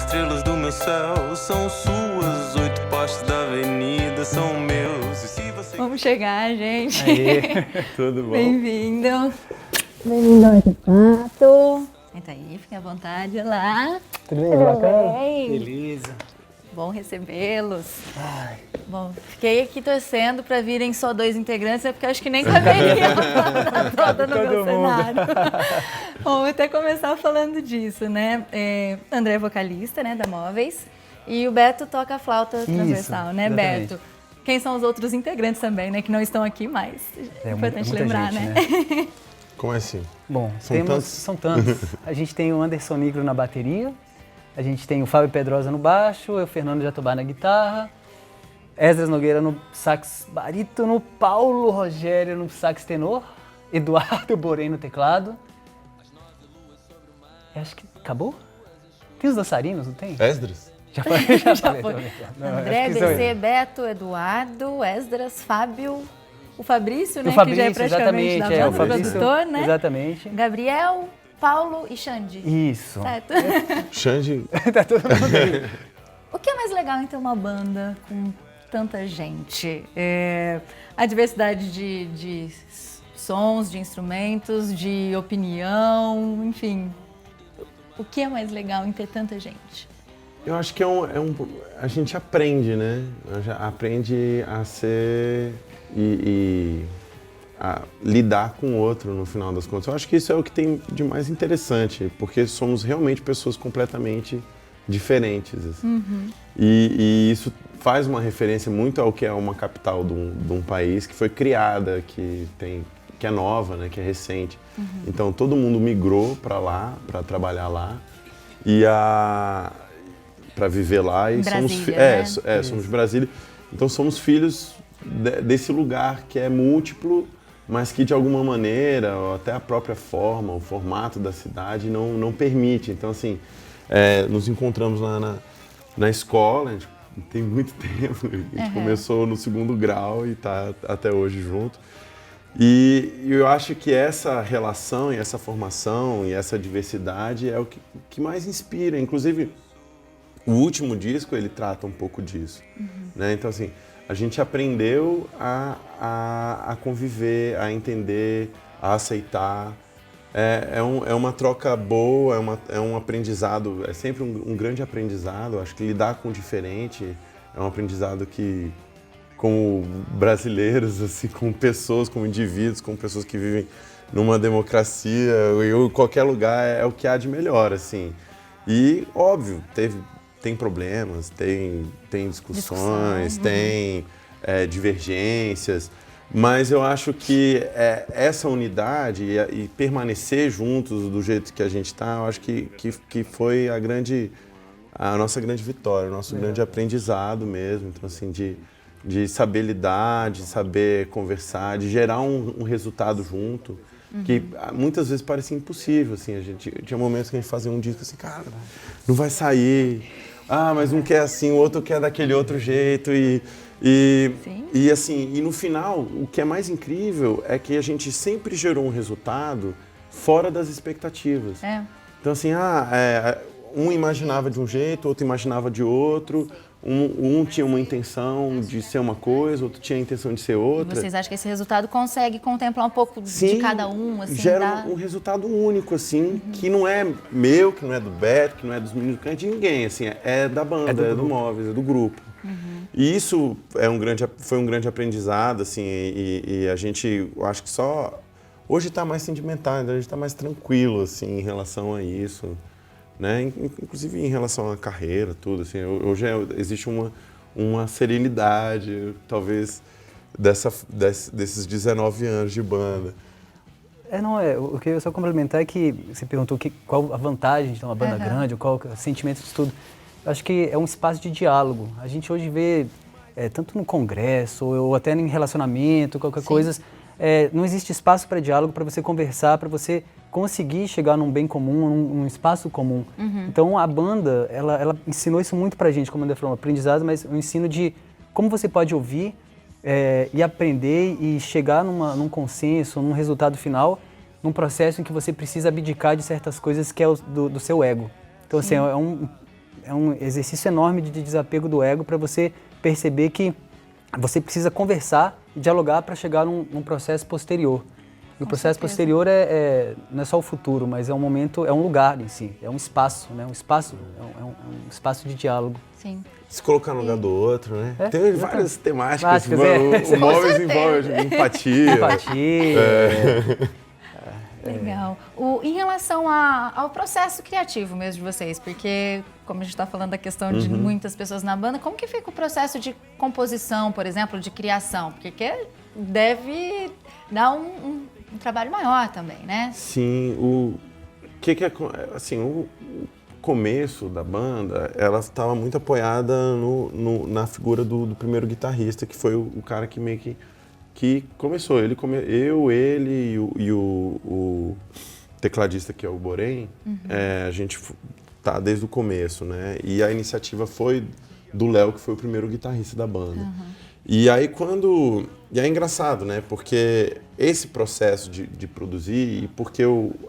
estrelas do meu céu são suas, 8 postes da avenida são meus. E se você... Vamos chegar, gente. Aí, tudo bom? Bem-vindo. Bem-vindo ao artefato. Senta aí, fique à vontade lá. Tudo bem, Tudo bacana? bem? Beleza. Bom recebê-los. Bom, fiquei aqui torcendo para virem só 2 integrantes, porque eu acho que nem caberia a banda toda no meu cenário. Bom, vou até começar falando disso, né? André é vocalista, né, da Móveis, e o Beto toca a flauta transversal, né, exatamente. Beto? Quem são os outros integrantes também, né, que não estão aqui mais? É importante muita lembrar, gente, né? Como é assim? Bom, São são tantos. A gente tem o Anderson Nigro na bateria, a gente tem o Fábio Pedrosa no baixo, o Fernando Jatobá na guitarra, Esdras Nogueira no sax barítono, Paulo Rogério no sax tenor, Eduardo Borém no teclado. Eu acho que acabou? Tem os dançarinos, não tem? Esdras? Já falei, já Já falei. foi. Não, André, acho que sou eu. BC, Beto, Eduardo, Esdras, Fábio, o Fabrício, né, O Fabrício, que já é praticamente exatamente, da o banda, Fabrício, produtor, né? exatamente. Gabriel, Paulo e Xande. Isso. Certo? Xande, Tá todo mundo aí. O que é mais legal em ter uma banda com tanta gente? A diversidade de sons, de instrumentos, de opinião, enfim. O que é mais legal em ter tanta gente? eu acho que a gente aprende, né? Aprende a ser e a lidar com o outro no final das contas. Eu acho que isso é o que tem de mais interessante, porque somos realmente pessoas completamente diferentes. Assim. E isso faz uma referência muito ao que é uma capital de um país que foi criada, que é nova, né? Que é recente. Então todo mundo migrou para lá, para trabalhar lá e para viver lá e Brasília, somos de Brasília. Então somos filhos desse lugar que é múltiplo, mas que de alguma maneira, ou até a própria forma, o formato da cidade não permite. Então assim, nos encontramos lá na escola, a gente tem muito tempo, a gente começou no 2º grau e está até hoje junto. E eu acho que essa relação e essa formação e essa diversidade é o que mais inspira. Inclusive, o último disco, ele trata um pouco disso. Né? Então, assim, a gente aprendeu a conviver, a entender, a aceitar. É uma troca boa, é um aprendizado, é sempre um grande aprendizado. Eu acho que lidar com o diferente é um aprendizado que, como brasileiros, assim, como pessoas, como indivíduos, como pessoas que vivem numa democracia, em qualquer lugar é o que há de melhor, assim. E, óbvio, tem problemas, tem discussões, tem divergências, mas eu acho que essa unidade e permanecer juntos do jeito que a gente está, eu acho que foi a nossa grande vitória, o nosso grande aprendizado mesmo. Então, assim, de saber lidar, de saber conversar, de gerar um resultado junto, que muitas vezes parecia impossível, assim, a gente tinha momentos que a gente fazia um disco assim, cara, não vai sair, mas um quer assim, o outro quer daquele outro jeito e assim, e no final, o que é mais incrível é que a gente sempre gerou um resultado fora das expectativas. Então assim, um imaginava de um jeito, outro imaginava de outro, um tinha uma intenção de ser uma coisa, outro tinha a intenção de ser outra. E vocês acham que esse resultado consegue contemplar um pouco de cada um? Assim, gera um resultado único, assim, que não é meu, que não é do Beto, que não é dos meninos, que não é de ninguém, assim, é da banda, é do Móveis, é do grupo. E isso foi um grande aprendizado, assim, e a gente, eu acho que só... Hoje está mais sentimental, a gente está mais tranquilo, assim, em relação a isso. Né? Inclusive em relação à carreira, tudo, assim, hoje existe uma serenidade, talvez, desses 19 anos de banda. O que eu só complementar é que você perguntou qual a vantagem de ter uma banda grande, qual o sentimento de tudo. Eu acho que é um espaço de diálogo. A gente hoje vê, tanto no congresso ou até em relacionamento, qualquer coisa, não existe espaço para diálogo, para você conversar, para você conseguir chegar num bem comum, num espaço comum. Então a banda, ela ensinou isso muito pra gente, como o André falou, um aprendizado, mas um ensino de como você pode ouvir e aprender e chegar num consenso, num resultado final, num processo em que você precisa abdicar de certas coisas que é do seu ego. Então assim, é um exercício enorme de desapego do ego para você perceber que você precisa conversar e dialogar para chegar num processo posterior. E o processo posterior não é só o futuro, mas é um momento, é um lugar em si, é um espaço, né? Um espaço, é um espaço de diálogo. Sim. Se colocar no lugar do outro, né? Tem várias temáticas. Temáticas, O Móveis envolve empatia. Legal. Em relação ao processo criativo mesmo de vocês, porque como a gente está falando da questão de muitas pessoas na banda, como que fica o processo de composição, por exemplo, de criação? Porque deve dar um trabalho maior também, né? Sim, o começo da banda, ela estava muito apoiada na figura do primeiro guitarrista, que foi o cara que meio que começou. Ele e o tecladista, que é o Borém, a gente tá desde o começo, né? E a iniciativa foi do Léo, que foi o primeiro guitarrista da banda. E aí E é engraçado, né? Porque esse processo de produzir, e porque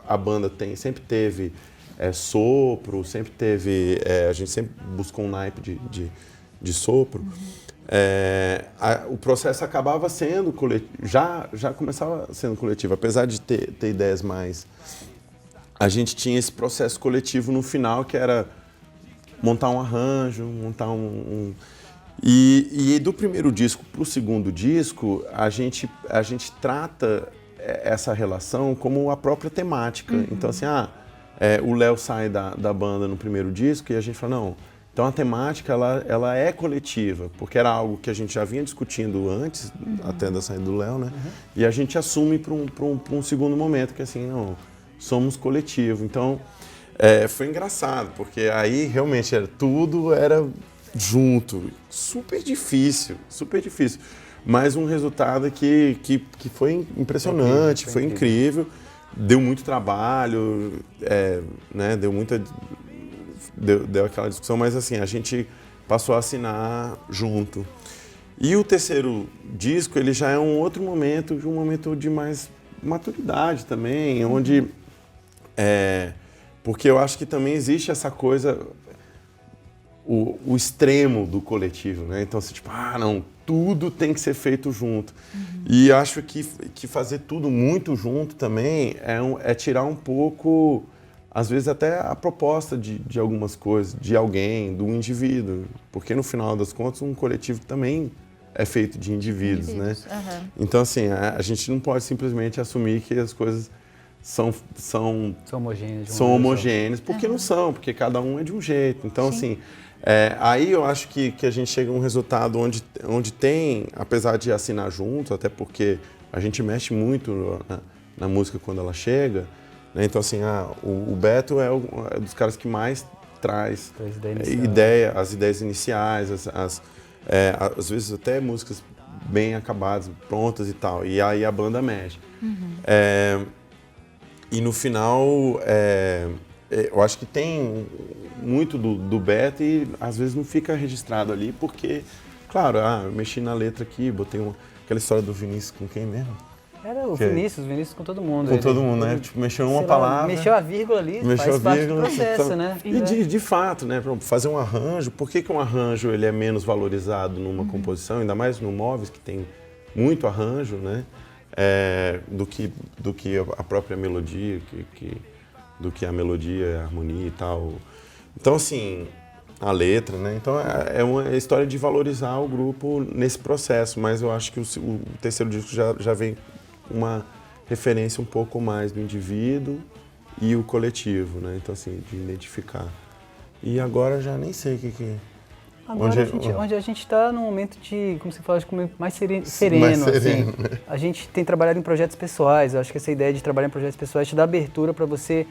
a banda sempre teve sopro, sempre teve... a gente sempre buscou um naipe de sopro. O processo acabava sendo coletivo, já começava sendo coletivo, apesar de ter ideias mais... A gente tinha esse processo coletivo no final, que era montar um arranjo, montar E do primeiro disco para o segundo disco, a gente trata essa relação como a própria temática. Então, assim, o Léo sai da banda no primeiro disco e a gente fala, não, então a temática ela é coletiva, porque era algo que a gente já vinha discutindo antes, até da saída do Léo, né? E a gente assume para um segundo momento, que assim, não, somos coletivo. Então, foi engraçado, porque aí realmente tudo era junto, super difícil, mas um resultado que foi impressionante, foi incrível, deu muito trabalho, né, deu aquela discussão, mas assim, a gente passou a assinar junto. E o terceiro disco, ele já é um outro momento, um momento de mais maturidade também, onde porque eu acho que também existe essa coisa, o extremo do coletivo, né? Então, assim, tipo, não, tudo tem que ser feito junto. E acho que fazer tudo muito junto também é tirar um pouco, às vezes até a proposta de algumas coisas, de alguém, do indivíduo. Porque no final das contas, um coletivo também é feito de indivíduos, né? Então, assim, a gente não pode simplesmente assumir que as coisas são homogêneas, porque não são, porque cada um é de um jeito. Então, assim, aí eu acho que a gente chega a um resultado onde tem, apesar de assinar junto, até porque a gente mexe muito na música quando ela chega, né? Então, assim, o Beto é um dos caras que mais traz as ideias iniciais, às vezes até músicas bem acabadas, prontas e tal, e aí a banda mexe. E no final, eu acho que tem muito do Beto e às vezes não fica registrado ali, porque, claro, eu mexi na letra aqui, botei aquela história do Vinícius com quem mesmo? Era o Vinícius com todo mundo. Com todo mundo, né? Tipo, mexeu uma palavra. Mexeu a vírgula ali, faz parte do processo, né? E de fato, né? Fazer um arranjo, por que um arranjo ele é menos valorizado numa composição, ainda mais no Móveis, que tem muito arranjo, né? Do que a própria melodia, do que a melodia, a harmonia e tal. Então, assim, a letra, né? Então, é uma história de valorizar o grupo nesse processo, mas eu acho que o terceiro disco já vem uma referência um pouco mais do indivíduo e o coletivo, né? Então, assim, de identificar. E agora já nem sei o que... Agora onde a gente está num momento de, como você fala, mais sereno. Assim. Né? A gente tem trabalhado em projetos pessoais. Eu acho que essa ideia de trabalhar em projetos pessoais te dá abertura para você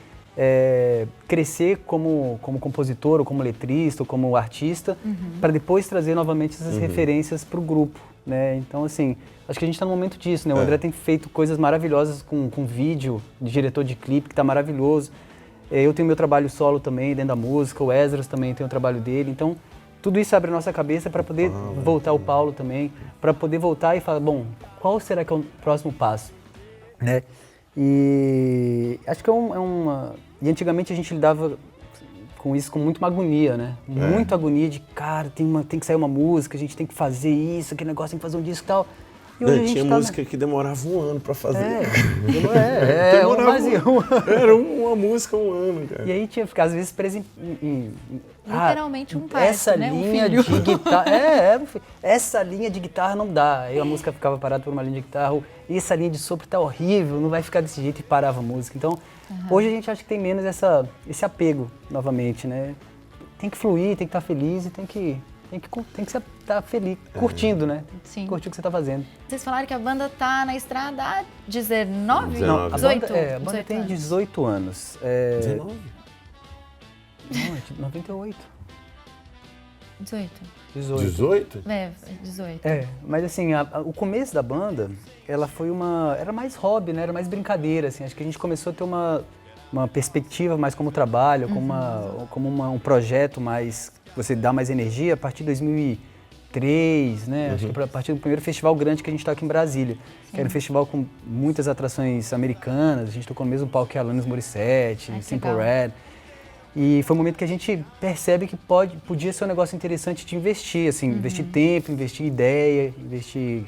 crescer como compositor, ou como letrista, ou como artista, para depois trazer novamente essas referências para o grupo, né? Então, assim, acho que a gente está no momento disso, né? O André tem feito coisas maravilhosas com vídeo, de diretor de clipe, que está maravilhoso. Eu tenho meu trabalho solo também, dentro da música. O Esdras também tem o trabalho dele. Então, tudo isso abre a nossa cabeça para poder voltar, o Paulo também, para poder voltar e falar, bom, qual será que é o próximo passo, né? E acho que E antigamente a gente lidava com isso com muito uma agonia, né? Muito agonia de, cara, tem que sair uma música, a gente tem que fazer isso, aquele negócio, tem que fazer um disco e tal. E hoje a gente tinha tá música que demorava um ano pra fazer. Demorava mais Era uma música um ano, cara. E aí tinha que ficar, às vezes, preso Literalmente um parto, essa né? linha Um filho. de guitarra. essa linha de guitarra não dá. Aí a música ficava parada por uma linha de guitarra. E essa linha de sopro tá horrível, não vai ficar desse jeito, e parava a música. Então, hoje a gente acha que tem menos esse apego novamente, né? Tem que fluir, tem que estar feliz e tem que estar feliz, curtindo, né? Sim. Curtir o que você está fazendo. Vocês falaram que a banda tá na estrada há 19? Não, a 18? banda tem 18 anos. 19? Não, é de 98. 18. 18? 18. Mas assim, o começo da banda, era mais hobby, né? Era mais brincadeira, assim. Acho que a gente começou a ter uma perspectiva mais como trabalho, como um projeto mais, você dá mais energia a partir de 2003, né? Acho que a partir do primeiro festival grande que a gente está aqui em Brasília. Que era um festival com muitas atrações americanas, a gente tocou no mesmo palco que Alanis Morissette, Simple Red. E foi um momento que a gente percebe que podia ser um negócio interessante de investir, assim, investir tempo, investir ideia, investir,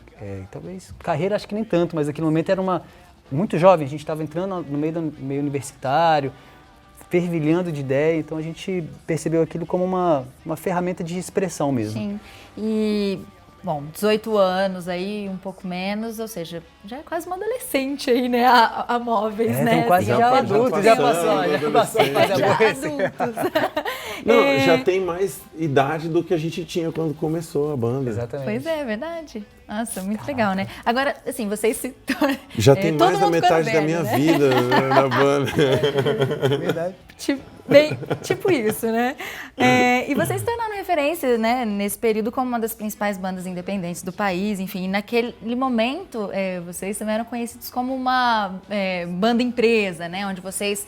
talvez, carreira acho que nem tanto, mas naquele momento era muito jovem, a gente estava entrando no meio universitário, fervilhando de ideia, então a gente percebeu aquilo como uma ferramenta de expressão mesmo. Sim, e... Bom, 18 anos aí, um pouco menos, ou seja, já é quase uma adolescente aí, né, a Móveis, né? Então quase assim, já adultos, já passou, adultos. Não, já tem mais idade do que a gente tinha quando começou a banda. Exatamente. Pois é verdade. Nossa, muito legal, né? Agora, assim, vocês se tornam... Já tem todo mais da mundo metade ficando da minha velho, né? vida na banda. Verdade. Tipo isso, né? E vocês se tornaram referência, né, nesse período como uma das principais bandas independentes do país, enfim, naquele momento vocês também eram conhecidos como uma banda empresa, né, onde vocês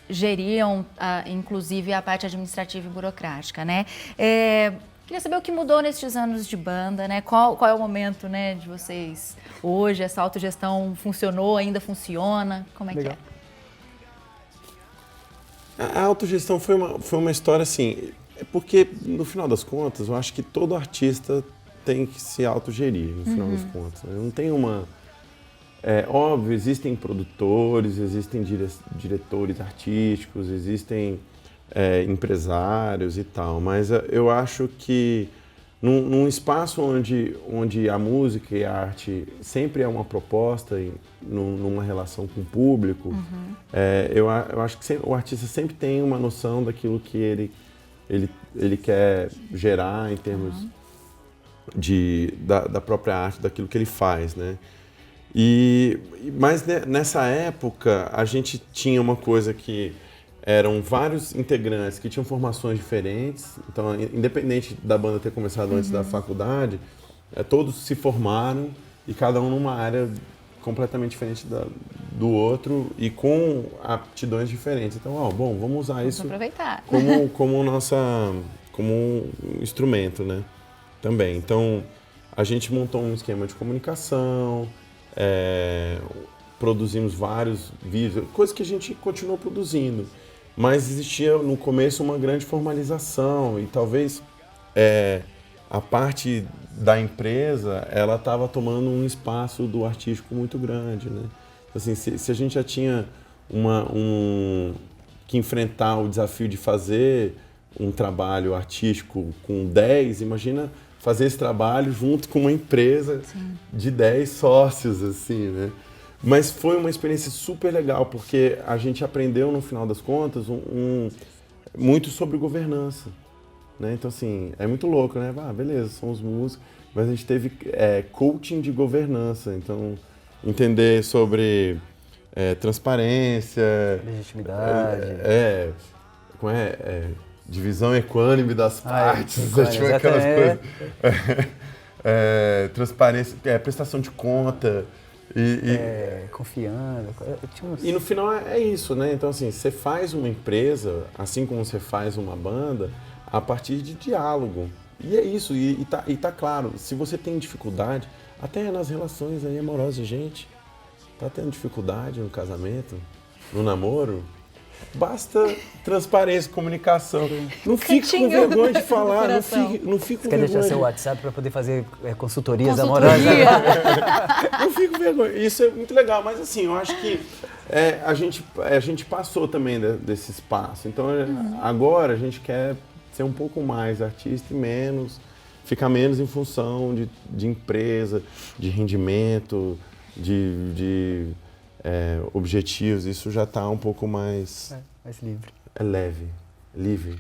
geriam, inclusive, a parte administrativa e burocrática, né? Queria saber o que mudou nestes anos de banda, né? Qual é o momento, né, de vocês hoje? Essa autogestão funcionou, ainda funciona? Como é que é? A autogestão foi uma história assim, porque no final das contas eu acho que todo artista tem que se autogerir, no final das contas. Não tem óbvio, existem produtores, existem diretores artísticos, existem empresários e tal, mas eu acho que num espaço onde a música e a arte sempre é uma proposta, numa relação com o público, eu acho que o artista sempre tem uma noção daquilo que ele quer gerar em termos da própria arte, daquilo que ele faz, né? Mas nessa época a gente tinha uma coisa que eram vários integrantes que tinham formações diferentes, então independente da banda ter começado antes da faculdade, todos se formaram e cada um numa área completamente diferente do outro e com aptidões diferentes. Então, vamos usar isso aproveitar. como um instrumento, né? Também. Então, a gente montou um esquema de comunicação, produzimos vários vídeos, coisas que a gente continuou produzindo. Mas existia no começo uma grande formalização e talvez a parte da empresa ela estava tomando um espaço do artístico muito grande, né? Assim, se a gente já tinha que enfrentar o desafio de fazer um trabalho artístico com 10, imagina fazer esse trabalho junto com uma empresa de 10 sócios, assim, né? Mas foi uma experiência super legal, porque a gente aprendeu, no final das contas, muito sobre governança, né? Então, assim, é muito louco, né? Beleza, somos músicos, mas a gente teve coaching de governança, então, entender sobre transparência... Legitimidade. Divisão equânime das partes, tipo aquelas coisas... transparência, prestação de conta... Confiando. E no final é isso, né? Então, assim, você faz uma empresa, assim como você faz uma banda, a partir de diálogo. E é isso, e tá claro, se você tem dificuldade, até nas relações aí amorosas, gente, tá tendo dificuldade no casamento, no namoro, Basta transparência, comunicação. Não fique com Cantinho vergonha de do falar, coração. não fique com Quer deixar seu vergonha. WhatsApp para poder fazer consultorias Consultoria. amorosas? Não fique com vergonha. Isso é muito legal, mas assim, eu acho que a gente passou também desse espaço. Então, agora a gente quer ser um pouco mais artista e ficar menos em função de empresa, de rendimento, de objetivos. Isso já está um pouco mais Mais livre. leve, livre.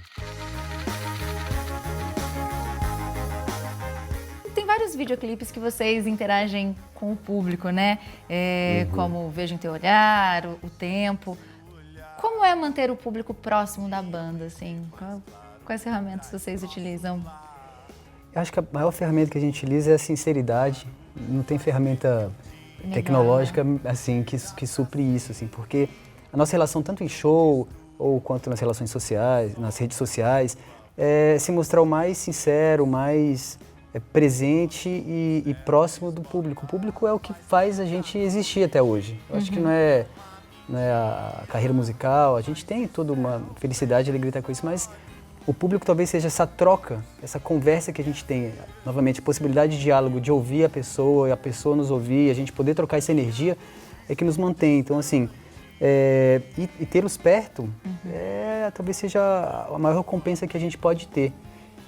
Tem vários videoclipes que vocês interagem com o público, né? Como Vejo em Teu Olhar, o Tempo. Como é manter o público próximo da banda, assim? Quais ferramentas vocês utilizam? Eu acho que a maior ferramenta que a gente utiliza é a sinceridade. Não tem ferramenta Legal, tecnológica assim que supre isso, assim, porque a nossa relação tanto em show ou quanto nas relações sociais, nas redes sociais, é se mostrar o mais sincero, o mais presente e próximo do público. O público é o que faz a gente existir até hoje. Eu acho que não é a carreira musical, a gente tem toda uma felicidade e alegria com isso, mas o público talvez seja essa troca, essa conversa que a gente tem, novamente, a possibilidade de diálogo, de ouvir a pessoa e a pessoa nos ouvir, a gente poder trocar essa energia é que nos mantém. Então, assim, e tê-los perto talvez seja a maior recompensa que a gente pode ter.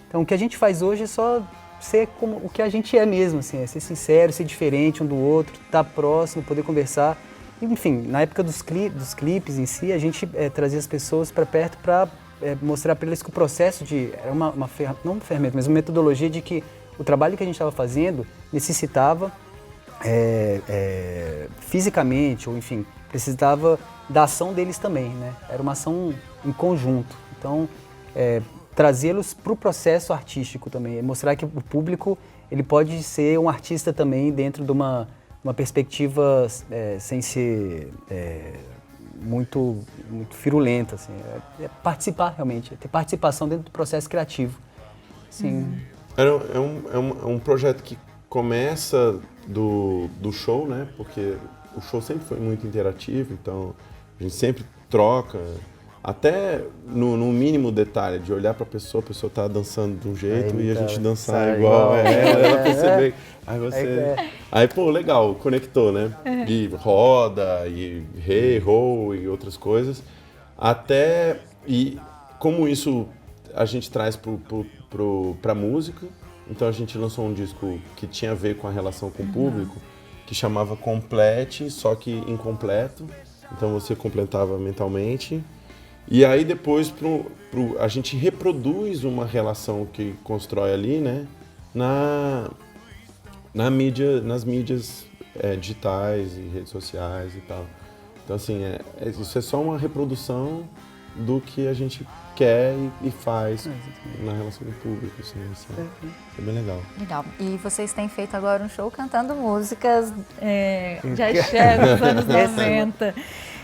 Então, o que a gente faz hoje é só ser como o que a gente é mesmo, assim, é ser sincero, ser diferente um do outro, estar próximo, poder conversar. Enfim, na época dos clipes em si, a gente trazia as pessoas para perto para mostrar para eles que o processo era não uma ferramenta, mas uma metodologia de que o trabalho que a gente estava fazendo necessitava fisicamente, ou enfim, precisava da ação deles também, né? Era uma ação em conjunto. Então, trazê-los para o processo artístico também, mostrar que o público ele pode ser um artista também dentro de uma perspectiva sem ser muito firulenta, assim, participar realmente, ter participação dentro do processo criativo. Assim. É um projeto que começa do show, né? Porque o show sempre foi muito interativo, então a gente sempre troca, até no mínimo detalhe, de olhar para a pessoa tá dançando de um jeito e a gente dançar igual ela perceber. Aí você... Aí, pô, legal, conectou, né? E roda, e roll e outras coisas. E como isso a gente traz pra música, então a gente lançou um disco que tinha a ver com a relação com o público, que chamava Complete, só que incompleto. Então você completava mentalmente. E aí depois a gente reproduz uma relação que constrói ali, né? Nas mídias digitais e redes sociais e tal. Então assim, isso é só uma reprodução do que a gente quer e faz na relação com o público. Assim, é bem legal. Legal. E vocês têm feito agora um show cantando músicas de axé dos anos 90.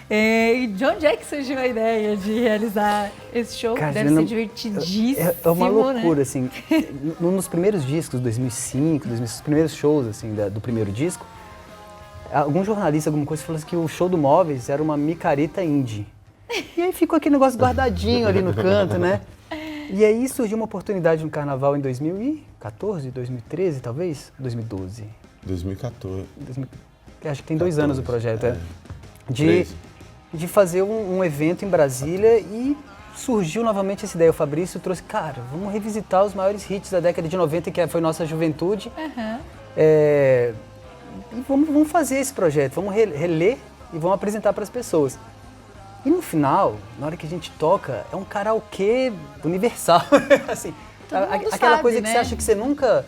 E de onde é que surgiu a ideia de realizar esse show? Cara, deve ser divertidíssimo, É uma loucura, né? assim. Nos primeiros discos, 2005, os primeiros shows assim, do primeiro disco, algum jornalista, alguma coisa, falou assim que o show do Móveis era uma micareta indie. E aí ficou aquele negócio guardadinho ali no canto, né? E aí surgiu uma oportunidade no Carnaval em 2014, 2013 talvez? 2012. 2014. Acho que tem 2 anos o projeto, de fazer um evento em Brasília e surgiu novamente essa ideia. O Fabrício trouxe, cara, vamos revisitar os maiores hits da década de 90, que foi nossa juventude. E vamos fazer esse projeto, vamos reler e vamos apresentar para as pessoas. E no final, na hora que a gente toca, é um karaokê universal. Assim, aquela sabe, coisa né? que você acha que você nunca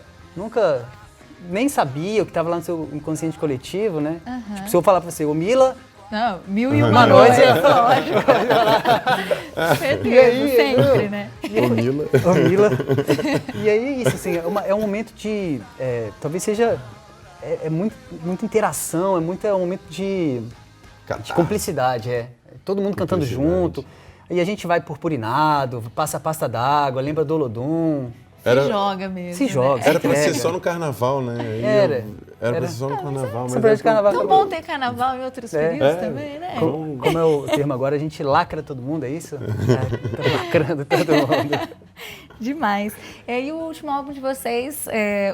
nem sabia, o que estava lá no seu inconsciente coletivo, né? Tipo, se eu falar para você, ô Mila... Não, 1001 noites, lógico. Certeza, sempre, né? Ô Mila. E aí é isso, assim, é um momento de... talvez seja... muita interação, é um momento de cumplicidade, todo mundo cantando junto. E a gente vai purpurinado, passa a pasta d'água, lembra do Olodum, joga mesmo. Se joga. Né? Era pra ser entrega. só no carnaval, né? Aí Era. Era pra ser só no carnaval, mas... Essa projeto de carnaval Tão bom ter carnaval em outros períodos também, né? Como é o termo agora, a gente lacra todo mundo, é isso? Tá lacrando todo mundo. Demais. E o último álbum de vocês,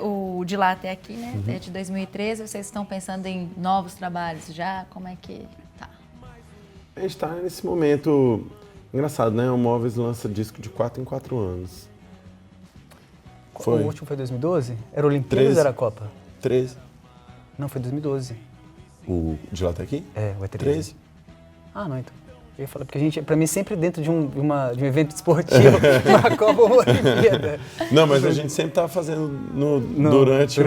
o De Lá Até Aqui, né? É de 2013. Vocês estão pensando em novos trabalhos já? Como é que tá? A gente tá nesse momento... Engraçado, né? O Móveis lança disco de 4 em 4 anos. O último foi 2012? Era Olimpíadas 13. ou era a Copa? 13. Não, foi 2012. O De Lá Até Aqui? É, o E13. 13. Ah, não, então. Eu ia falar, porque a gente, pra mim, sempre dentro de um evento esportivo, uma Copa ou uma Olimpíada. Não, mas a gente sempre tá fazendo durante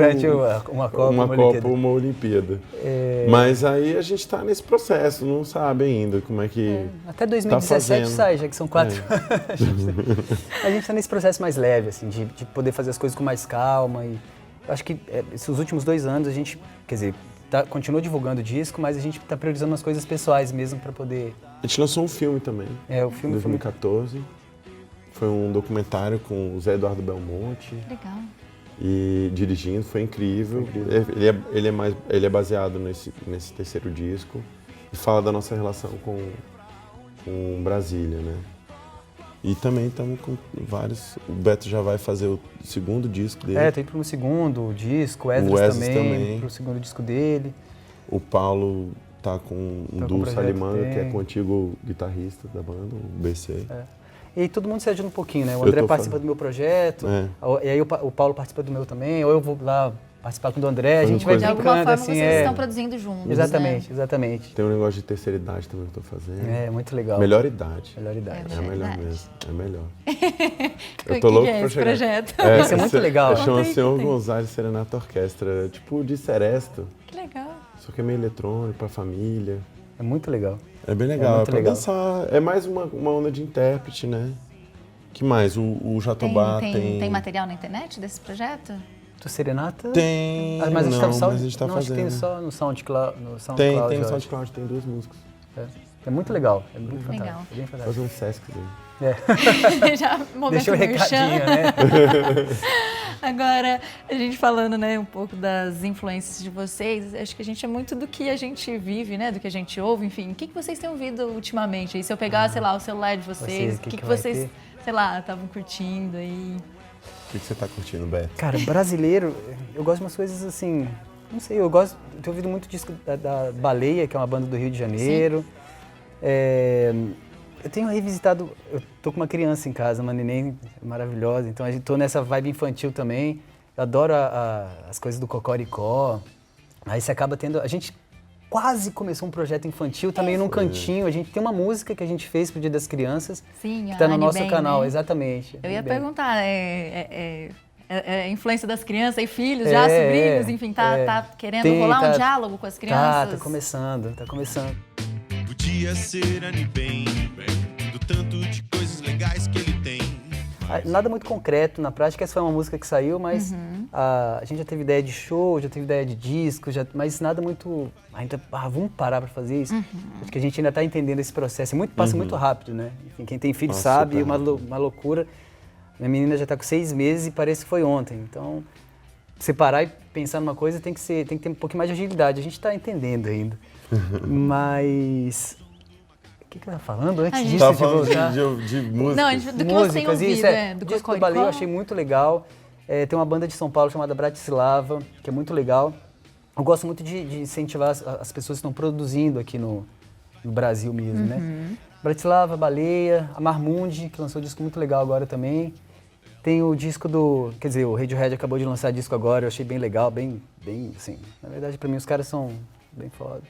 uma Copa, uma Olimpíada. Mas aí a gente tá nesse processo, não sabe ainda como é que Até 2017 fazendo. sai, já que são 4 A gente tá nesse processo mais leve, assim, de poder fazer as coisas com mais calma. E eu acho que esses últimos 2 anos a gente, quer dizer, continua divulgando o disco, mas a gente tá priorizando as coisas pessoais mesmo para poder... A gente lançou um filme também. O filme em 2014. Foi um documentário com o Zé Eduardo Belmonte. Legal. E dirigindo, foi incrível. Ele é baseado nesse terceiro disco e fala da nossa relação com Brasília, né? E também estamos com vários... O Beto já vai fazer o segundo disco dele. Tem pro segundo disco, o Esdras também, pro segundo disco dele. O Paulo tá com um Tá com duo projeto Salimanga, que é tem. com o antigo guitarrista da banda, o BC. E aí todo mundo se ajuda um pouquinho, né? O André participa do meu projeto, e aí o Paulo participa do meu também, ou eu vou lá participar com o do André, a gente vai De alguma brincando, forma assim, vocês estão produzindo juntos, Exatamente, né? exatamente. Tem um negócio de terceira idade também que eu tô fazendo. É, muito legal. Melhor idade. Melhor idade. É melhor Verdade. mesmo, é melhor. Eu tô louco pra esse projeto. Isso é muito legal. Chama Conta aí, Senhor conta aí. Gonzalez Serenata Orquestra, tipo de Seresto, Que legal. só que é meio eletrônico, pra família. É muito legal. É bem legal, muito pra legal. dançar. É mais uma onda de intérprete, né? Que mais? O Jatobá Tem material na internet desse projeto? Do Serenata? Tem. Mas não, mas a gente tá não, fazendo. acho que tem só no SoundCloud. Tem eu no acho. SoundCloud, tem 2 músicas. É muito legal, é muito Legal. fantástico. É bem fantástico. Fazer um Sesc dele. Já momento Deixa o merchan. recadinho, né? Agora, a gente falando, né, um pouco das influências de vocês, acho que a gente é muito do que a gente vive, né, do que a gente ouve, enfim. O que vocês têm ouvido ultimamente? E se eu pegar, sei lá, o celular de vocês, o que vai vocês, ter? sei lá, estavam curtindo aí? O que você tá curtindo, Beto? Cara, brasileiro, eu gosto de umas coisas assim, não sei, eu tenho ouvido muito disco da Baleia, que é uma banda do Rio de Janeiro. Eu tenho revisitado, eu tô com uma criança em casa, uma neném maravilhosa, então a gente tô nessa vibe infantil também. Eu adoro as coisas do Cocoricó. Aí você acaba tendo, a gente quase começou um projeto infantil também num cantinho. A gente tem uma música que a gente fez pro Dia das Crianças, Sim, que tá no Anne nosso Bem, canal, né? exatamente. Eu ia Anne Bem. perguntar, a influência das crianças e filhos, já sobrinhos, enfim, tá querendo rolar um diálogo com as crianças? Tá começando. Podia ser Anibem, do tanto de coisas legais que ele tem. Nada muito concreto na prática, essa foi uma música que saiu, mas a gente já teve ideia de show, já teve ideia de disco, mas nada muito... Ainda, vamos parar para fazer isso? Acho que a gente ainda está entendendo esse processo. Passa muito rápido, né? Enfim, quem tem filho sabe, uma loucura. Minha menina já está com 6 meses e parece que foi ontem. Então, você parar e pensar numa coisa tem que ter um pouquinho mais de agilidade. A gente está entendendo ainda. Mas... O que eu estava falando antes disso? Tava de falando voltar? de música. Não, do que você tem ouvido, O do disco do Cocoricó. Baleia eu achei muito legal. Tem uma banda de São Paulo chamada Bratislava, que é muito legal. Eu gosto muito de incentivar as pessoas que estão produzindo aqui no Brasil mesmo, né? Bratislava, Baleia, a Marmundi, que lançou um disco muito legal agora também. Tem o disco quer dizer, o Radiohead acabou de lançar disco agora, eu achei bem legal, bem assim. Na verdade, pra mim, os caras são bem foda.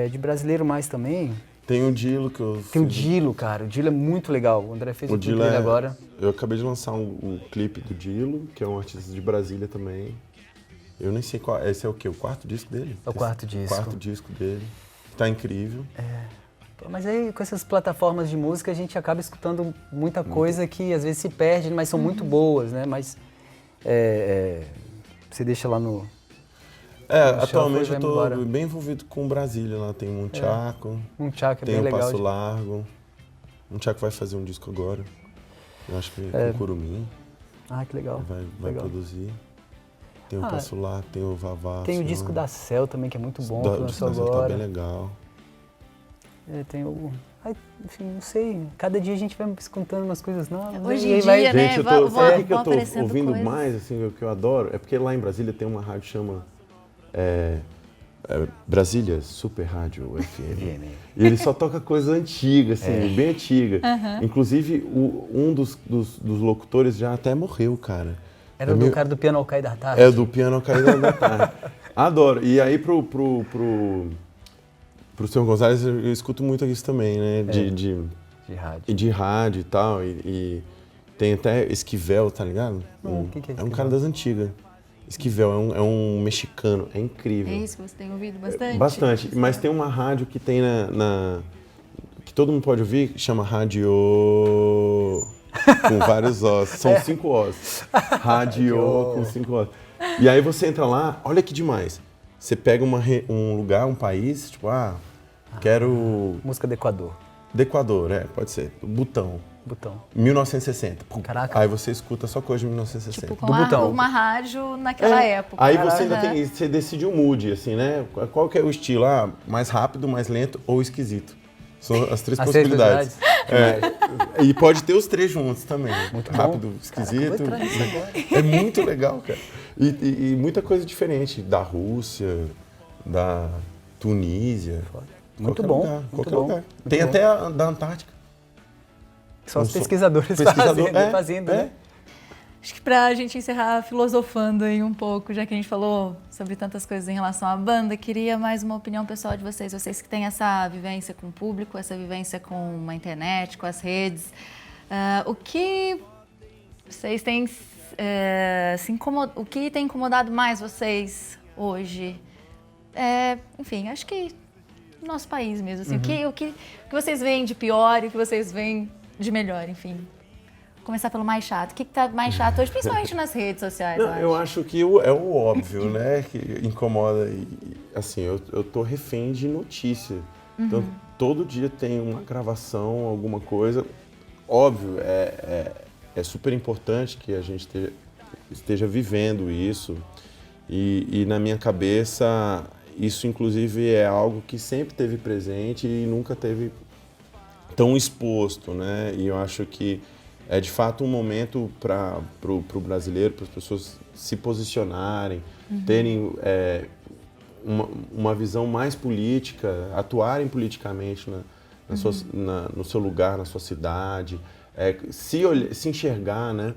De brasileiro mais também. Tem o Dilo que eu Tem o fiz. Dilo, cara. O Dilo é muito legal. O André fez o clipe Dilo dele agora. Eu acabei de lançar um clipe do Dilo, que é um artista de Brasília também. Eu nem sei qual. Esse é o quê? O 4º disco dele? É o 4º disco. 4º disco dele. Tá incrível. Mas aí, com essas plataformas de música, a gente acaba escutando muita coisa que às vezes se perde, mas são muito boas, né? Mas você deixa lá no... Atualmente vai eu tô embora. bem envolvido com Brasília lá. Tem o Munchaco, Um Tchaco é tem bem o legal. Passo Largo. O Munchaco vai fazer um disco agora. Eu acho que com Curumim. Ah, que legal. Vai legal. produzir. Tem o Passo Lá, tem o Vavá. Tem o disco da Cell também, que é muito bom, que O disco lançou da Cell tá agora. bem legal. Tem o... Ai, enfim, não sei. Cada dia a gente vai escutando umas coisas novas. Hoje e em aí dia, né? Gente, eu tô, sabe o que eu vão tô aparecendo ouvindo coisas. mais, assim, o que eu adoro? É porque lá em Brasília tem uma rádio que chama Brasília Super Rádio FM. E ele só toca coisa antiga, assim, bem antiga. Inclusive, um dos locutores já até morreu, cara. Era do cara do Piano ao Cair da Tarde. É, do Piano ao Cair da Tarde. Adoro. E aí, pro Sr. Gonzalez, eu escuto muito isso também, né? De rádio. E de rádio e tal. E tem até Esquivel, tá ligado? O que é um cara das antigas. Esquivel é um mexicano, é incrível. É isso que você tem ouvido bastante? Bastante. Mas tem uma rádio que tem que todo mundo pode ouvir, que chama Rádio... com vários ossos. São 5 ossos. Rádio com 5 ossos. E aí você entra lá, olha que demais. Você pega um lugar, um país, tipo, quero... Música do Equador. Do Equador, pode ser. Botão. 1960. Caraca. Aí você escuta só coisa de 1960. Tipo, com Do Botão. uma rádio naquela época. Aí você ainda tem, você decide o mood, assim, né? Qual que é o estilo? Mais rápido, mais lento ou esquisito? São as três possibilidades. E pode ter os três juntos também. Muito rápido, bom. esquisito. Caraca, vou entrar nisso agora. É muito legal, cara. E muita coisa diferente da Rússia, da Tunísia. Muito Qualquer bom. lugar, Muito qualquer bom. lugar. Muito Tem bom. até a da Antártica. Só os pesquisadores fazendo, né? Acho que pra gente encerrar filosofando aí um pouco, já que a gente falou sobre tantas coisas em relação à banda, queria mais uma opinião pessoal de vocês. Vocês que têm essa vivência com o público, essa vivência com a internet, com as redes. O que vocês têm o que tem incomodado mais vocês hoje? Enfim, acho que no nosso país mesmo. Assim, o que vocês veem de pior e o que vocês veem de melhor, enfim. Vou começar pelo mais chato. O que está mais chato hoje, principalmente nas redes sociais? Não, eu acho que é o óbvio, né? Que incomoda. Assim, eu tô refém de notícia. Então, todo dia tem uma gravação, alguma coisa. Óbvio, é super importante que a gente esteja vivendo isso. E na minha cabeça, isso inclusive é algo que sempre teve presente e nunca teve tão exposto, né? E eu acho que é de fato um momento para o brasileiro, para as pessoas se posicionarem, terem uma visão mais política, atuarem politicamente no seu lugar, na sua cidade, se enxergar, né?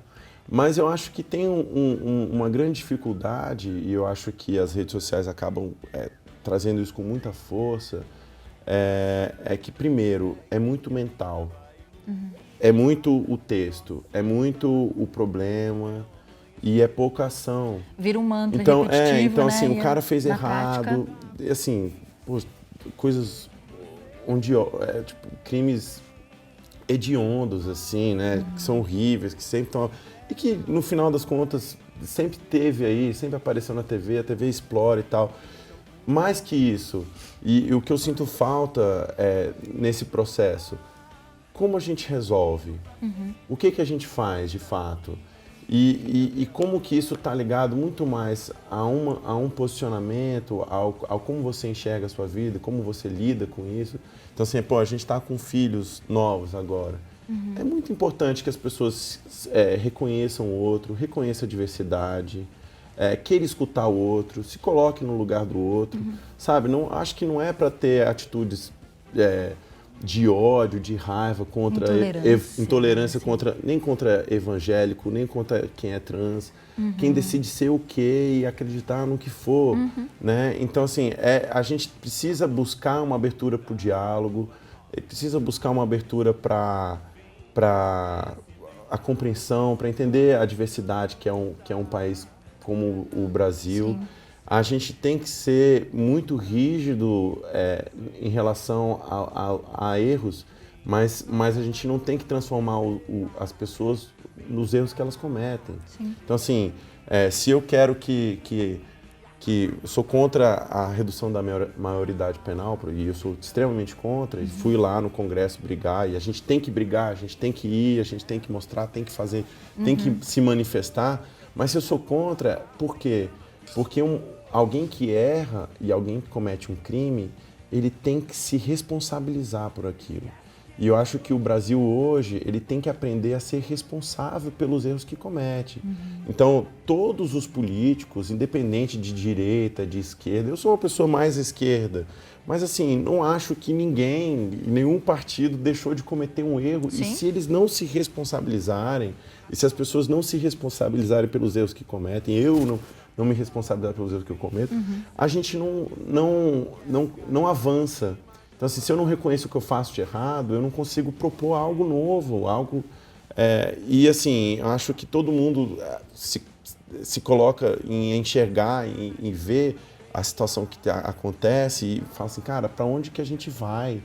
Mas eu acho que tem uma grande dificuldade, e eu acho que as redes sociais acabam trazendo isso com muita força, é que, primeiro, é muito mental. É muito o texto, é muito o problema e é pouca ação. Vira um mantra então, repetitivo, então né? assim, o cara fez errado, assim, coisas onde, tipo, crimes hediondos, assim, né, que são horríveis, que sempre estão... E que, no final das contas, sempre teve aí, sempre apareceu na TV, a TV explora e tal. Mais que isso, e o que eu sinto falta nesse processo, como a gente resolve? O que a gente faz, de fato? E como que isso está ligado muito mais a um posicionamento, ao como você enxerga a sua vida, como você lida com isso. Então, assim, a gente está com filhos novos agora. É muito importante que as pessoas reconheçam o outro, reconheçam a diversidade, queira escutar o outro, se coloque no lugar do outro, sabe? Não, acho que não é para ter atitudes de ódio, de raiva, contra intolerância nem contra evangélico, nem contra quem é trans, quem decide ser o quê e acreditar no que for, né? Então, assim, a gente precisa buscar uma abertura para o diálogo, precisa buscar uma abertura para a compreensão, para entender a diversidade que é um país como o Brasil. Sim. A gente tem que ser muito rígido em relação a erros, mas a gente não tem que transformar as pessoas nos erros que elas cometem. Sim. Então, assim, se eu quero que que eu sou contra a redução da maioridade penal, e eu sou extremamente contra, e fui lá no Congresso brigar, e a gente tem que brigar, a gente tem que ir, a gente tem que mostrar, tem que fazer, tem que se manifestar, mas se eu sou contra, por quê? Porque alguém que erra e alguém que comete um crime, ele tem que se responsabilizar por aquilo. E eu acho que o Brasil hoje, ele tem que aprender a ser responsável pelos erros que comete. Então, todos os políticos, independente de direita, de esquerda, eu sou uma pessoa mais esquerda, mas assim, não acho que nenhum partido deixou de cometer um erro. Sim. E se eles não se responsabilizarem, e se as pessoas não se responsabilizarem pelos erros que cometem, eu não me responsabilizar pelos erros que eu cometo, a gente não avança. Então, assim, se eu não reconheço o que eu faço de errado, eu não consigo propor algo novo, e assim, acho que todo mundo se coloca em enxergar, em ver a situação que acontece e fala assim, cara, para onde que a gente vai?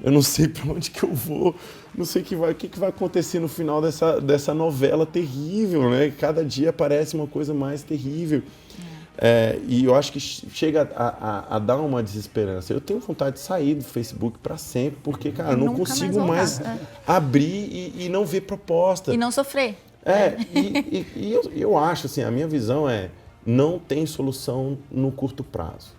Eu não sei para onde que eu vou, não sei o que vai acontecer no final dessa novela terrível, né? Cada dia parece uma coisa mais terrível. E eu acho que chega a dar uma desesperança. Eu tenho vontade de sair do Facebook para sempre, porque, cara, eu não consigo mais abrir e não ver proposta. E não sofrer. Eu acho, assim, a minha visão não tem solução no curto prazo.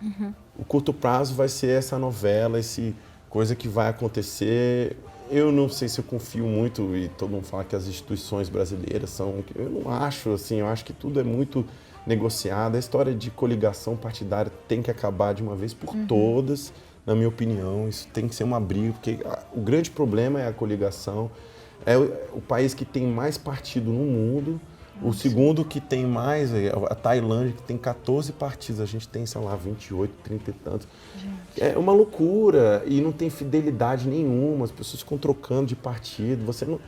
O curto prazo vai ser essa novela, essa coisa que vai acontecer. Eu não sei se eu confio muito, e todo mundo fala que as instituições brasileiras são... Eu não acho, assim, eu acho que tudo é muito negociado. A história de coligação partidária tem que acabar de uma vez por todas, na minha opinião. Isso tem que ser uma briga, porque o grande problema é a coligação. É o país que tem mais partido no mundo. O segundo que tem mais, a Tailândia, que tem 14 partidos. A gente tem, sei lá, 28, 30 e tantos. É uma loucura e não tem fidelidade nenhuma. As pessoas ficam trocando de partido. Você não...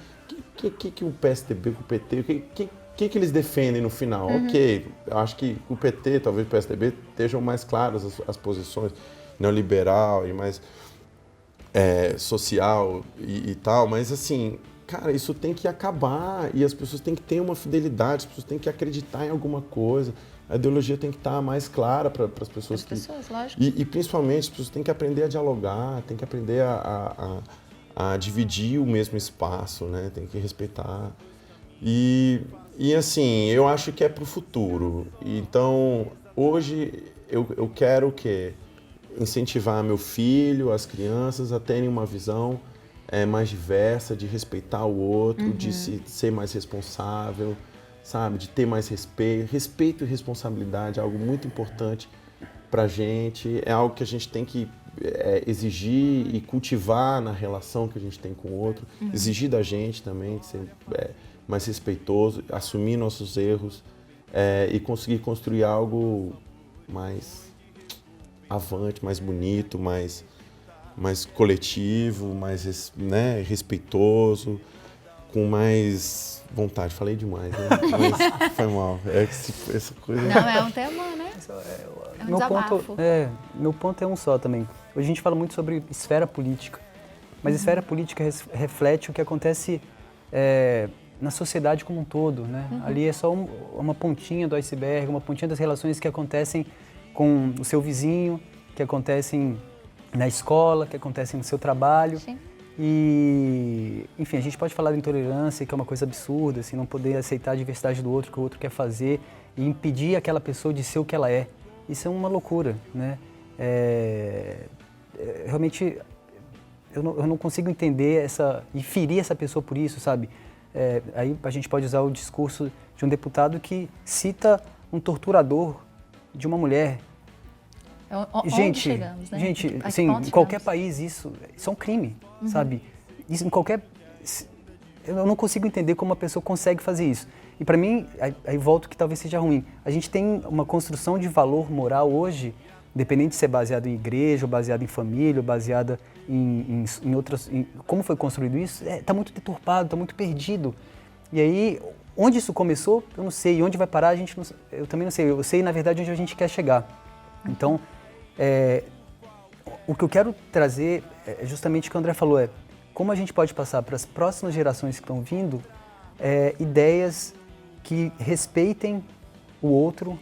que o PSDB, o PT, o que eles defendem no final? Ok, eu acho que o PT, talvez o PSDB, estejam mais claras as posições, neoliberal e mais social e tal, mas assim, cara, isso tem que acabar e as pessoas têm que ter uma fidelidade, as pessoas têm que acreditar em alguma coisa, a ideologia tem que estar mais clara para as pessoas. Lógico. E principalmente as pessoas têm que aprender a dialogar, têm que aprender a dividir o mesmo espaço, né? Tem que respeitar. E assim, eu acho que é para o futuro. Então, hoje eu quero o quê? Incentivar meu filho, as crianças a terem uma visão mais diversa, de respeitar o outro, de ser mais responsável, sabe? De ter mais respeito. Respeito e responsabilidade é algo muito importante para a gente, é algo que a gente tem que exigir e cultivar na relação que a gente tem com o outro, exigir da gente também, de ser mais respeitoso, assumir nossos erros e conseguir construir algo mais avante, mais bonito, mais coletivo, mais respeitoso, com mais vontade. Falei demais, né? Mas foi mal. Essa coisa... Não, é um tema, né? É um desabafo. Meu ponto é um só também. Hoje a gente fala muito sobre esfera política, mas esfera política reflete o que acontece na sociedade como um todo, né? Ali é só uma pontinha do iceberg, uma pontinha das relações que acontecem com o seu vizinho, que acontecem na escola, que acontecem no seu trabalho. Sim. E, enfim, a gente pode falar de intolerância, que é uma coisa absurda, assim, não poder aceitar a diversidade do outro, que o outro quer fazer, e impedir aquela pessoa de ser o que ela é. Isso é uma loucura, né? Realmente, eu não consigo entender e ferir essa pessoa por isso, sabe? Aí a gente pode usar o discurso de um deputado que cita um torturador de uma mulher. Onde chegamos, né? Gente, assim, em qualquer país isso é um crime, sabe? Isso em qualquer... Eu não consigo entender como uma pessoa consegue fazer isso. E para mim, aí volto que talvez seja ruim. A gente tem uma construção de valor moral hoje, independente de ser baseado em igreja, ou baseado em família, ou baseada em outras... como foi construído isso, está muito deturpado, está muito perdido. E aí, onde isso começou, eu não sei. E onde vai parar, eu também não sei. Eu sei, na verdade, onde a gente quer chegar. Então, o que eu quero trazer é justamente o que o André falou, como a gente pode passar para as próximas gerações que estão vindo ideias que respeitem o outro,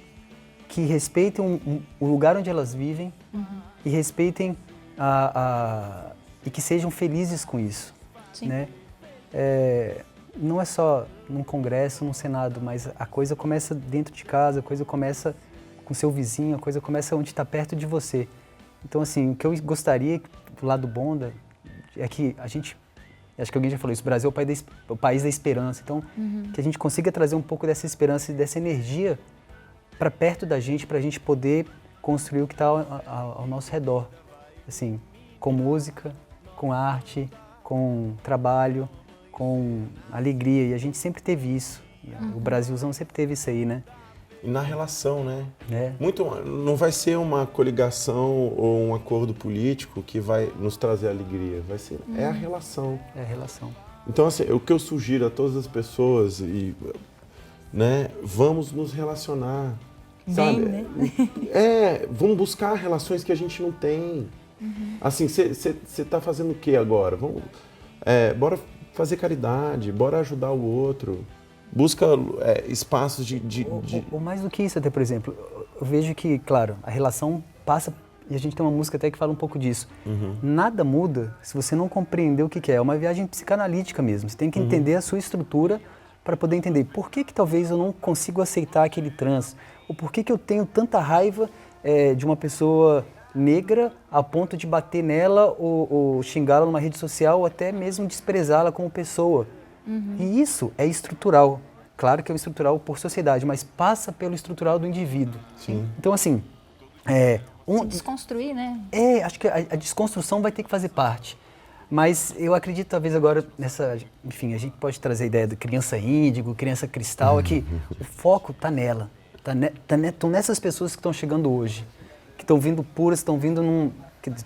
que respeitem o lugar onde elas vivem e respeitem e que sejam felizes com isso. Sim. Né? Não é só num congresso, num senado, mas a coisa começa dentro de casa, a coisa começa com seu vizinho, a coisa começa onde está perto de você. Então, assim, o que eu gostaria, do lado bom, é que a gente, acho que alguém já falou isso, o Brasil é o país da esperança. Então, que a gente consiga trazer um pouco dessa esperança e dessa energia para perto da gente, para a gente poder construir o que está ao nosso redor. Assim, com música, com arte, com trabalho, com alegria. E a gente sempre teve isso. O Brasilzão sempre teve isso aí, né? E na relação, né? É. Não vai ser uma coligação ou um acordo político que vai nos trazer alegria. Vai ser, é a relação. É a relação. Então, assim, o que eu sugiro a todas as pessoas, né, vamos nos relacionar. Bem, sabe? né? Vamos buscar relações que a gente não tem. Assim, você está fazendo o que agora? Bora fazer caridade, bora ajudar o outro. Busca espaços de... Ou mais do que isso até, por exemplo, eu vejo que, claro, a relação passa, e a gente tem uma música até que fala um pouco disso. Nada muda se você não compreender o que é. É uma viagem psicanalítica mesmo. Você tem que entender a sua estrutura para poder entender por que talvez eu não consigo aceitar aquele trans, ou por que eu tenho tanta raiva de uma pessoa negra a ponto de bater nela ou xingá-la numa rede social ou até mesmo desprezá-la como pessoa. E isso é estrutural. Claro que é estrutural por sociedade, mas passa pelo estrutural do indivíduo. Sim. Então, assim... Se desconstruir, né? Acho que a desconstrução vai ter que fazer parte. Mas eu acredito, talvez agora, enfim, a gente pode trazer a ideia de criança índigo, criança cristal, é que o foco está nela. Estão nessas pessoas que estão chegando hoje, que estão vindo puras, estão vindo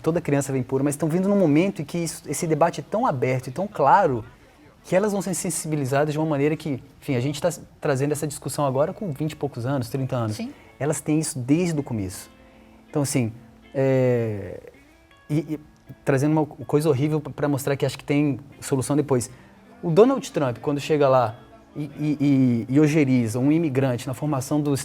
toda criança vem pura, mas estão vindo num momento em que esse debate é tão aberto e tão claro que elas vão ser sensibilizadas de uma maneira que, enfim, a gente está trazendo essa discussão agora com 20 e poucos anos, 30 anos. Sim. Elas têm isso desde o começo. Então, assim, trazendo uma coisa horrível para mostrar que acho que tem solução depois. O Donald Trump, quando chega lá e ojeriza um imigrante na formação dos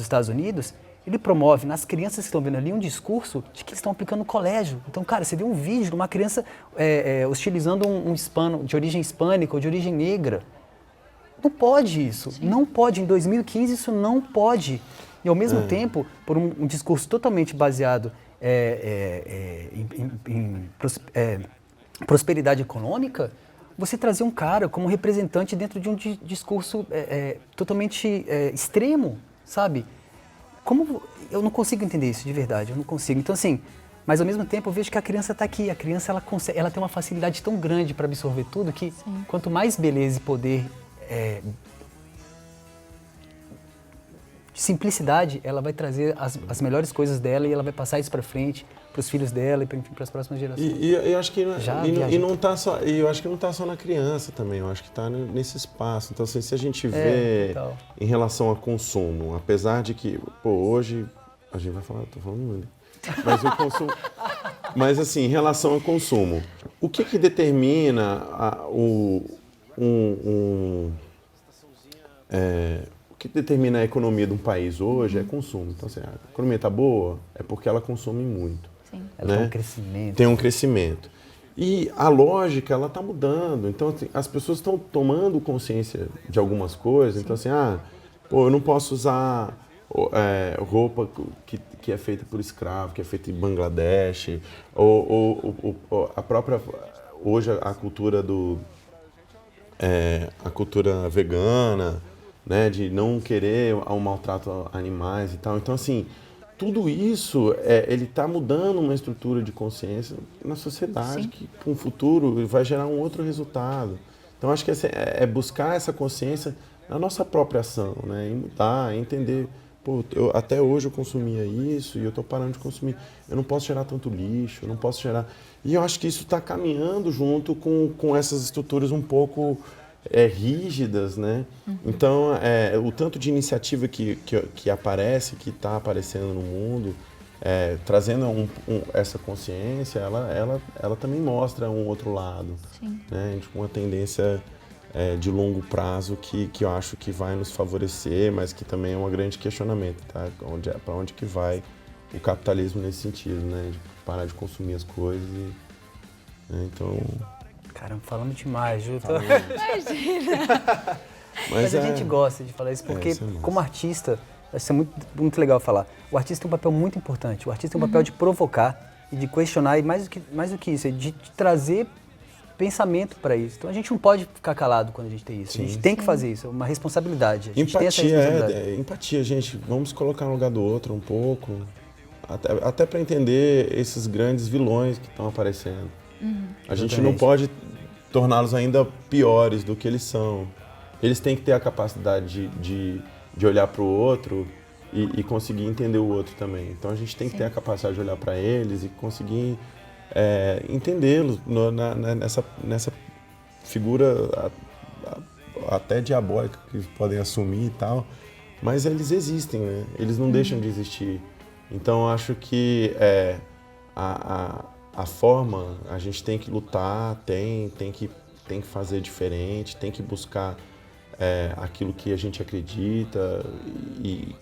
Estados Unidos, ele promove nas crianças que estão vendo ali um discurso de que eles estão aplicando no colégio. Então, cara, você vê um vídeo de uma criança hostilizando um hispano, de origem hispânica ou de origem negra. Não pode isso. Sim. Não pode. Em 2015 isso não pode. E ao mesmo tempo, por um discurso totalmente baseado em prosperidade econômica, você trazer um cara como representante dentro de um discurso totalmente extremo, sabe? Eu não consigo entender isso de verdade, eu não consigo. Então, assim, mas ao mesmo tempo eu vejo que a criança está aqui, a criança ela tem uma facilidade tão grande para absorver tudo que quanto mais beleza e poder, simplicidade, ela vai trazer as melhores coisas dela e ela vai passar isso para frente, para os filhos dela e para as próximas gerações. E eu acho que não tá só, e eu acho que não está só na criança também, eu acho que está nesse espaço. Então, assim, se a gente vê em relação a consumo, apesar de que, hoje a gente vai falar, estou falando muito, mas o consumo, mas assim, em relação ao consumo, o que determina o que determina a economia de um país hoje é consumo. Então, assim, a economia está boa, é porque ela consome muito. Sim. Ela tem um crescimento. Tem um crescimento. E a lógica, ela está mudando. Então, assim, as pessoas estão tomando consciência de algumas coisas. Então, assim, eu não posso usar roupa que é feita por escravo, que é feita em Bangladesh, ou a própria... Hoje, a cultura a cultura vegana, né, de não querer o maltrato a animais e tal. Então, assim, tudo isso, ele está mudando uma estrutura de consciência na sociedade que, com o futuro, vai gerar um outro resultado. Então, acho que é buscar essa consciência na nossa própria ação, né, e mudar, entender, até hoje eu consumia isso e eu estou parando de consumir. Eu não posso gerar tanto lixo, eu não posso gerar... E eu acho que isso está caminhando junto com essas estruturas um pouco... rígidas, né? Então, o tanto de iniciativa que aparece, que está aparecendo no mundo, trazendo essa consciência, ela também mostra um outro lado, né? Com uma tendência de longo prazo que eu acho que vai nos favorecer, mas que também é um grande questionamento, tá? Para onde que vai o capitalismo nesse sentido, né? De parar de consumir as coisas né? Então... Caramba, falando demais, Ju. Imagina! Mas a gente gosta de falar isso porque, como artista, acho que é muito legal falar. O artista tem um papel muito importante. O artista tem um papel de provocar e de questionar, e mais do que isso, de trazer pensamento para isso. Então a gente não pode ficar calado quando a gente tem isso. A gente tem que fazer isso, é uma responsabilidade. A gente tem essa responsabilidade. Empatia, gente. Vamos colocar no lugar do outro um pouco. Até para entender esses grandes vilões que estão aparecendo. A gente não pode torná-los ainda piores do que eles são. Eles têm que ter a capacidade de olhar para o outro e conseguir entender o outro também. Então a gente tem que ter a capacidade de olhar para eles e conseguir entendê-los nessa figura até diabólica que eles podem assumir e tal. Mas eles existem, né? Eles não deixam de existir. Então eu acho que a forma, a gente tem que lutar, tem que fazer diferente, tem que buscar aquilo que a gente acredita e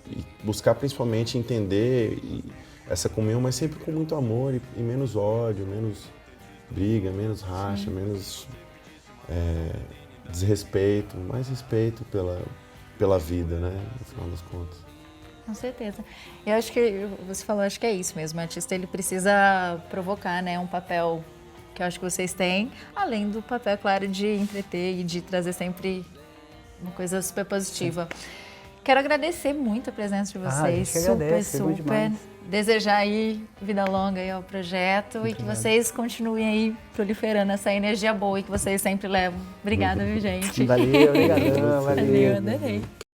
buscar principalmente entender essa comunhão, mas sempre com muito amor e menos ódio, menos briga, menos racha, menos desrespeito, mais respeito pela vida, né, no final das contas. Com certeza. Eu acho que você falou, acho que é isso mesmo. O artista ele precisa provocar, né, um papel que eu acho que vocês têm, além do papel, claro, de entreter e de trazer sempre uma coisa super positiva. Quero agradecer muito a presença de vocês. Super. Desejar aí vida longa aí ao projeto muito e que vocês continuem aí proliferando essa energia boa e que vocês sempre levam. Obrigada, viu, gente? Valeu, obrigadão. Valeu, adorei.